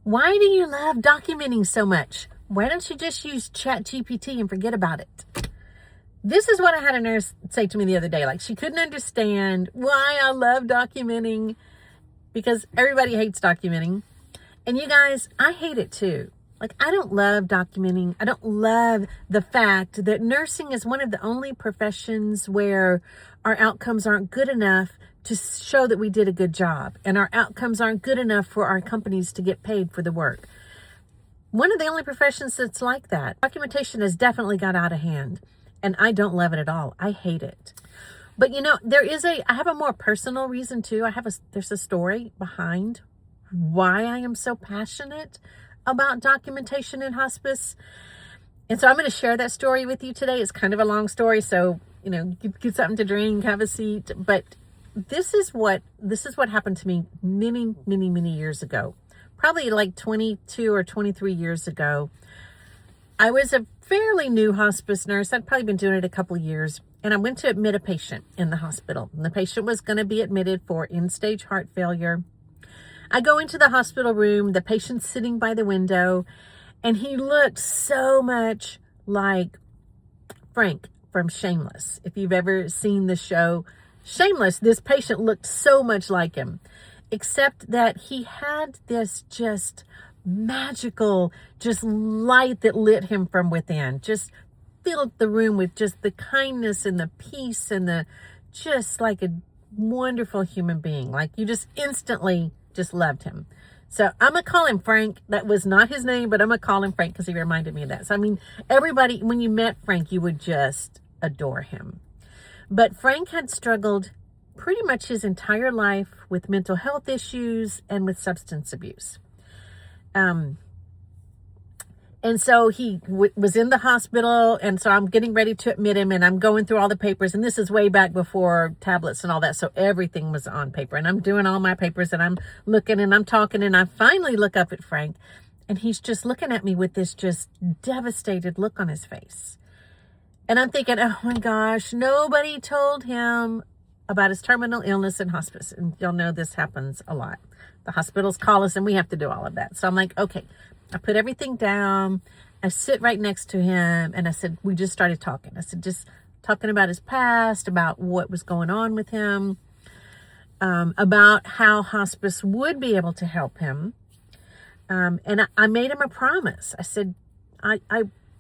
Why do you love documenting so much? Why don't you just use ChatGPT and forget about it? This is what I had a nurse say to me the other day. Like, she couldn't understand why I love documenting, because everybody hates documenting. And you guys, I hate it too. Like, I don't love documenting. I don't love the fact that nursing is one of the only professions where our outcomes aren't good enough to show that we did a good job. And our outcomes aren't good enough for our companies to get paid for the work. One of the only professions that's like that. Documentation has definitely got out of hand. And I don't love it at all. I hate it. But you know, I have a more personal reason too. There's a story behind why I am so passionate about documentation in hospice. And so I'm going to share that story with you today. It's kind of a long story, so, you know, get something to drink, have a seat. But this is what happened to me many, many, many years ago. Probably like 22 or 23 years ago. I was a fairly new hospice nurse. I'd probably been doing it a couple of years. And I went to admit a patient in the hospital. And the patient was going to be admitted for end-stage heart failure. I go into the hospital room. The patient's sitting by the window. And he looked so much like Frank from Shameless. If you've ever seen the show Shameless, this patient looked so much like him. Except that he had this just magical, just light that lit him from within. Just filled the room with just the kindness and the peace and the just like a wonderful human being. Like, you just instantly just loved him. So I'm going to call him Frank. That was not his name, but I'm going to call him Frank because he reminded me of that. So, I mean, everybody, when you met Frank, you would just adore him. But Frank had struggled pretty much his entire life with mental health issues and with substance abuse. And so he was in the hospital, and so I'm getting ready to admit him, and I'm going through all the papers, and this is way back before tablets and all that, so everything was on paper, and I'm doing all my papers, and I'm looking, and I'm talking, and I finally look up at Frank, and he's just looking at me with this just devastated look on his face. And I'm thinking, oh my gosh, nobody told him about his terminal illness in hospice, and y'all know this happens a lot. The hospitals call us, and we have to do all of that. So I'm like, okay. I put everything down. I sit right next to him, and I said, we just started talking. I said, just talking about his past, about what was going on with him, about how hospice would be able to help him. And I made him a promise. I said, I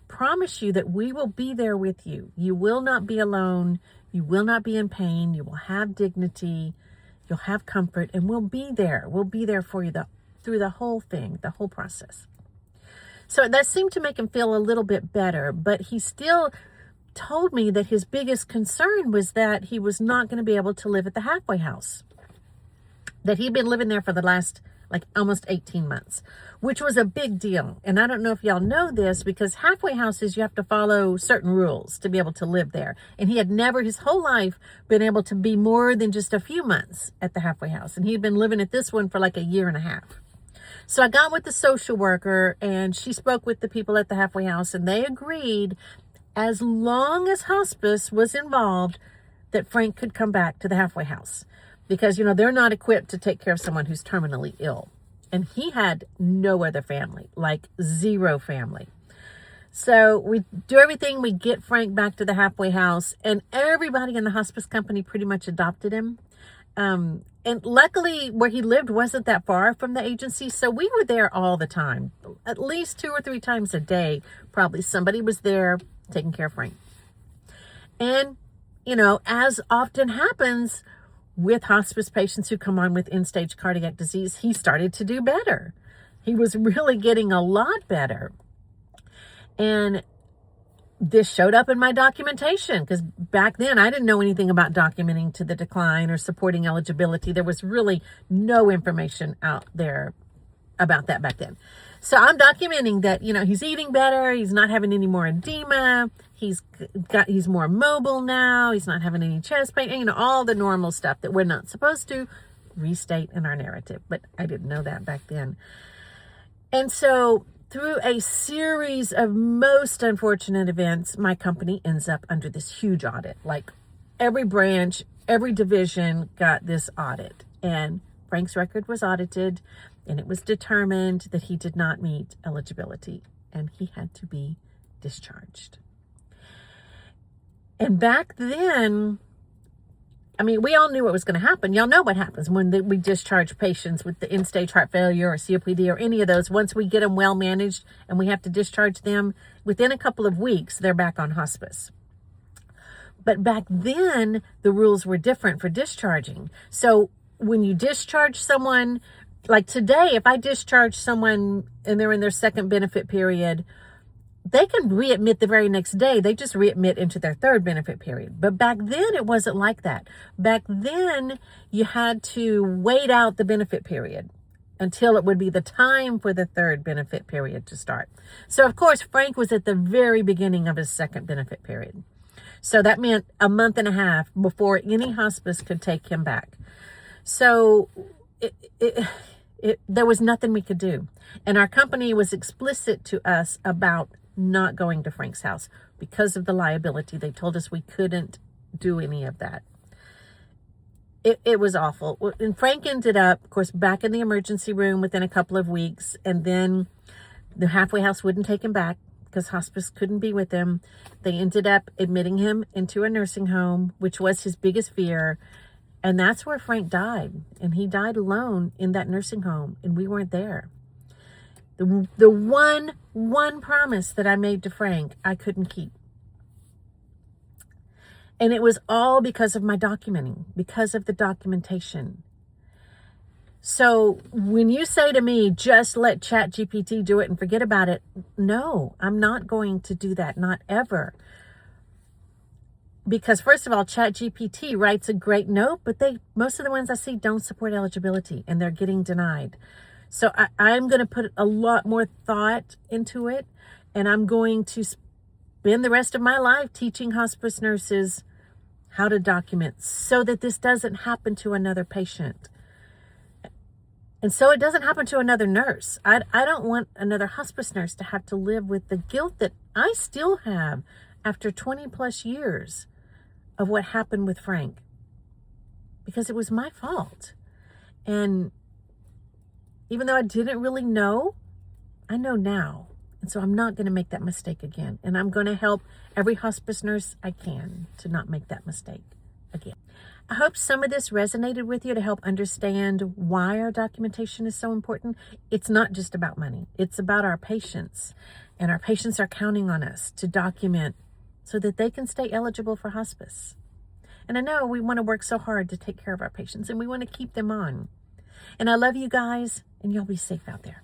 promise you that we will be there with you. You will not be alone. You will not be in pain. You will have dignity. You'll have comfort, and we'll be there. We'll be there for you through the whole thing, the whole process. So that seemed to make him feel a little bit better, but he still told me that his biggest concern was that he was not going to be able to live at the halfway house. That he'd been living there for the last almost 18 months, which was a big deal. And I don't know if y'all know this, because halfway houses, you have to follow certain rules to be able to live there. And he had never his whole life been able to be more than just a few months at the halfway house. And he'd been living at this one for like a year and a half. So I got with the social worker, and she spoke with the people at the halfway house, and they agreed, as long as hospice was involved, that Frank could come back to the halfway house. Because, you know, they're not equipped to take care of someone who's terminally ill. And he had no other family, like zero family. So we do everything. We get Frank back to the halfway house, and everybody in the hospice company pretty much adopted him. And luckily where he lived wasn't that far from the agency. So we were there all the time, at least 2 or 3 times a day. Probably somebody was there taking care of Frank. And, you know, as often happens with hospice patients who come on with end-stage cardiac disease, he started to do better. He was really getting a lot better. And this showed up in my documentation, because back then I didn't know anything about documenting to the decline or supporting eligibility. There was really no information out there about that back then. So I'm documenting that, you know, he's eating better. He's not having any more edema. He's more mobile now. He's not having any chest pain, you know, all the normal stuff that we're not supposed to restate in our narrative. But I didn't know that back then. And so through a series of most unfortunate events, my company ends up under this huge audit. Like, every branch, every division got this audit. And Frank's record was audited. and it was determined that he did not meet eligibility and he had to be discharged. And back then, I mean, we all knew what was going to happen. Y'all know what happens when we discharge patients with the end-stage heart failure or COPD or any of those. Once we get them well managed and we have to discharge them, within a couple of weeks, they're back on hospice. But back then, the rules were different for discharging. So when you discharge someone, like today, if I discharge someone and they're in their second benefit period, they can readmit the very next day. They just readmit into their third benefit period. But back then, it wasn't like that. Back then, you had to wait out the benefit period until it would be the time for the third benefit period to start. So, of course, Frank was at the very beginning of his second benefit period. So that meant a month and a half before any hospice could take him back. So there was nothing we could do. And our company was explicit to us about not going to Frank's house because of the liability. They told us we couldn't do any of that. It was awful. And Frank ended up, of course, back in the emergency room within a couple of weeks. And then the halfway house wouldn't take him back because hospice couldn't be with him. They ended up admitting him into a nursing home, which was his biggest fear. And that's where Frank died. And he died alone in that nursing home. And we weren't there. The one promise that I made to Frank, I couldn't keep. And it was all because of my documenting, because of the documentation. So when you say to me, just let ChatGPT do it and forget about it, no, I'm not going to do that, not ever. Because first of all, ChatGPT writes a great note, but most of the ones I see don't support eligibility and they're getting denied. So I'm going to put a lot more thought into it, and I'm going to spend the rest of my life teaching hospice nurses how to document so that this doesn't happen to another patient. And so it doesn't happen to another nurse. I don't want another hospice nurse to have to live with the guilt that I still have after 20 plus years of what happened with Frank. Because it was my fault. And even though I didn't really know, I know now. And so I'm not going to make that mistake again. And I'm going to help every hospice nurse I can to not make that mistake again. I hope some of this resonated with you to help understand why our documentation is so important. It's not just about money. It's about our patients. And our patients are counting on us to document so that they can stay eligible for hospice. And I know we want to work so hard to take care of our patients and we want to keep them on. And I love you guys, and y'all be safe out there.